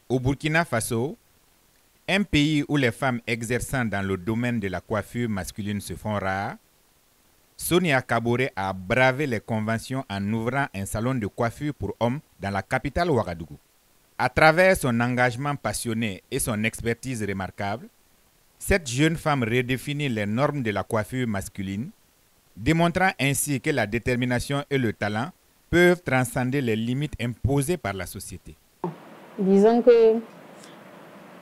Au Burkina Faso, un pays où les femmes exerçant dans le domaine de la coiffure masculine se font rares, Sonia Kaboré a bravé les conventions en ouvrant un salon de coiffure pour hommes dans la capitale Ouagadougou. À travers son engagement passionné et son expertise remarquable, cette jeune femme redéfinit les normes de la coiffure masculine, démontrant ainsi que la détermination et le talent peuvent transcender les limites imposées par la société. Disons que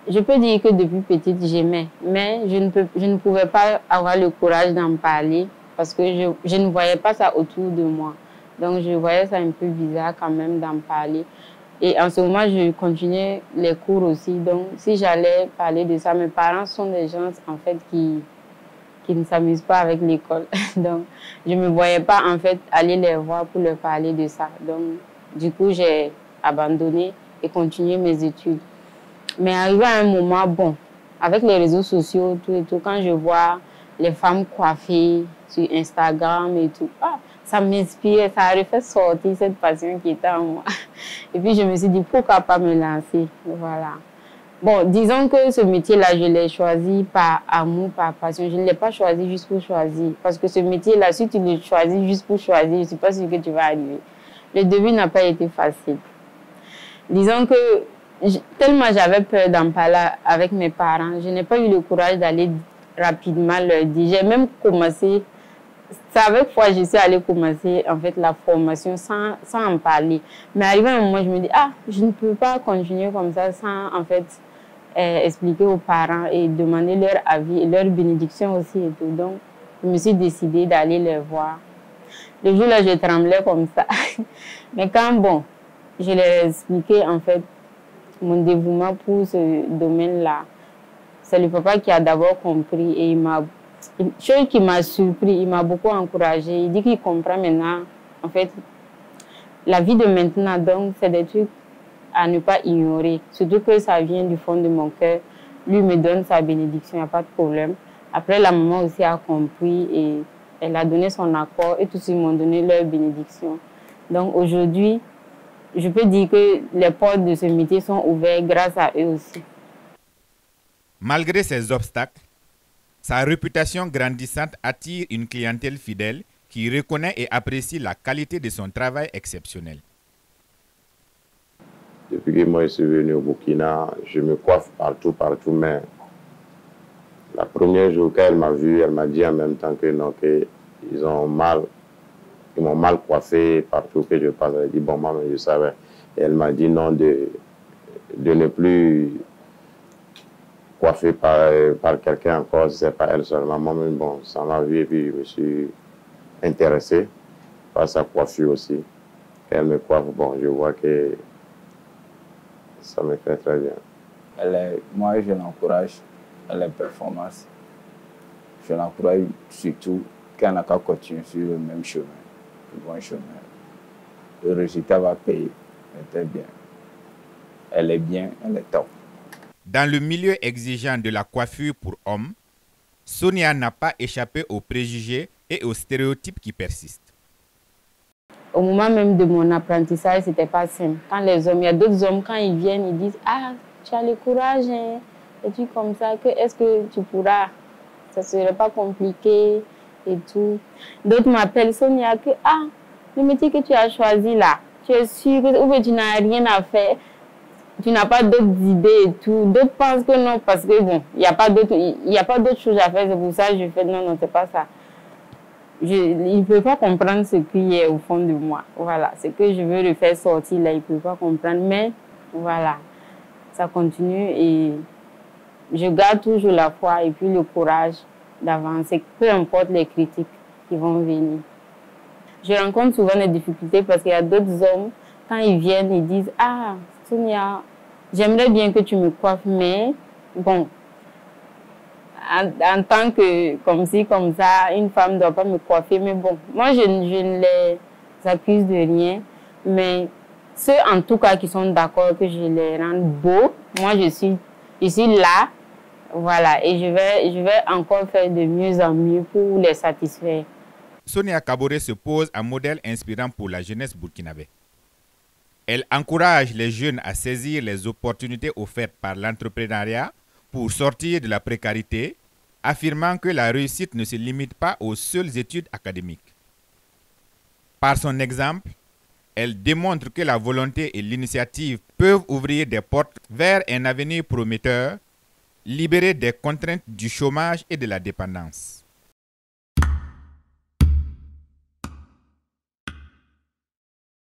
je peux dire que depuis petite j'aimais, mais je ne pouvais pas avoir le courage d'en parler parce que je ne voyais pas ça autour de moi. Donc je voyais ça un peu bizarre quand même d'en parler. Et en ce moment, je continuais les cours aussi. Donc si j'allais parler de ça, mes parents sont des gens en fait qui ne s'amusent pas avec l'école. Donc je ne me voyais pas en fait aller les voir pour leur parler de ça. Donc du coup, j'ai abandonné et continué mes études. Mais arrivé à un moment, bon, avec les réseaux sociaux, tout et tout, quand je vois les femmes coiffées sur Instagram et tout, ça m'inspire, ça a refait sortir cette passion qui était en moi. Et puis je me suis dit, pourquoi pas me lancer? Voilà. Bon, disons que ce métier-là, je l'ai choisi par amour, par passion. Je ne l'ai pas choisi juste pour choisir. Parce que ce métier-là, si tu le choisis juste pour choisir, je ne suis pas sûre que tu vas arriver. Le début n'a pas été facile. Disons que tellement j'avais peur d'en parler avec mes parents, je n'ai pas eu le courage d'aller rapidement leur dire. J'ai même commencé, c'est avec foi je suis allée commencer en fait la formation sans en parler. Mais arrivé à un moment, je me dis, je ne peux pas continuer comme ça sans en fait expliquer aux parents et demander leur avis et leur bénédiction aussi et tout. Donc, je me suis décidée d'aller les voir. Le jour-là, je tremblais comme ça. Mais quand, bon, je leur ai expliqué en fait mon dévouement pour ce domaine-là. C'est le papa qui a d'abord compris et chose qui m'a surpris, il m'a beaucoup encouragé. Il dit qu'il comprend maintenant, en fait, la vie de maintenant. Donc, c'est des trucs à ne pas ignorer. Surtout que ça vient du fond de mon cœur. Lui me donne sa bénédiction, il n'y a pas de problème. Après, la maman aussi a compris et elle a donné son accord et tous ils m'ont donné leur bénédiction. Donc, aujourd'hui, je peux dire que les portes de ce métier sont ouvertes grâce à eux aussi. Malgré ces obstacles, sa réputation grandissante attire une clientèle fidèle qui reconnaît et apprécie la qualité de son travail exceptionnel. Depuis que moi je suis venu au Burkina, je me coiffe partout, mais la première jour qu'elle m'a vu, elle m'a dit en même temps que non, qu'ils m'ont mal coiffé partout que je passe. Elle a dit, bon, maman, je savais. Et elle m'a dit non, de ne plus coiffer par quelqu'un encore, si ce n'est pas elle seulement. Moi-même, bon, ça m'a vu et puis je me suis intéressé par sa coiffure aussi. Elle me coiffe, bon, je vois que ça me fait très bien. Moi, je l'encourage à la performance. Je l'encourage surtout qu'elle n'a qu'à continuer sur le même chemin, le bon chemin. Le résultat va payer. Elle est bien. Elle est bien, elle est top. Dans le milieu exigeant de la coiffure pour hommes, Sonia n'a pas échappé aux préjugés et aux stéréotypes qui persistent. Au moment même de mon apprentissage, c'était pas simple. Quand les hommes, il y a d'autres hommes, quand ils viennent, ils disent, tu as le courage, hein, et tu comme ça, est-ce que tu pourras, ça serait pas compliqué et tout. D'autres m'appellent Sonia, le métier que tu as choisi là, tu es sûre que tu n'as rien à faire, tu n'as pas d'autres idées et tout. D'autres pensent que non, parce que bon, il n'y a pas d'autres choses à faire, c'est pour ça que je fais, non, c'est pas ça. Il ne peut pas comprendre ce qui est au fond de moi. Voilà, ce que je veux le faire sortir là, il ne peut pas comprendre. Mais voilà, ça continue et je garde toujours la foi et puis le courage d'avancer, peu importe les critiques qui vont venir. Je rencontre souvent des difficultés parce qu'il y a d'autres hommes, quand ils viennent, ils disent, Sonia, j'aimerais bien que tu me coiffes, mais bon, en tant que, comme ci, comme ça, une femme ne doit pas me coiffer. Mais bon, moi, je ne les accuse de rien. Mais ceux, en tout cas, qui sont d'accord que je les rende beaux, moi, je suis là. Voilà. Et je vais encore faire de mieux en mieux pour les satisfaire. Sonia Kaboré se pose un modèle inspirant pour la jeunesse burkinabé. Elle encourage les jeunes à saisir les opportunités offertes par l'entrepreneuriat pour sortir de la précarité, affirmant que la réussite ne se limite pas aux seules études académiques. Par son exemple, elle démontre que la volonté et l'initiative peuvent ouvrir des portes vers un avenir prometteur, libéré des contraintes du chômage et de la dépendance.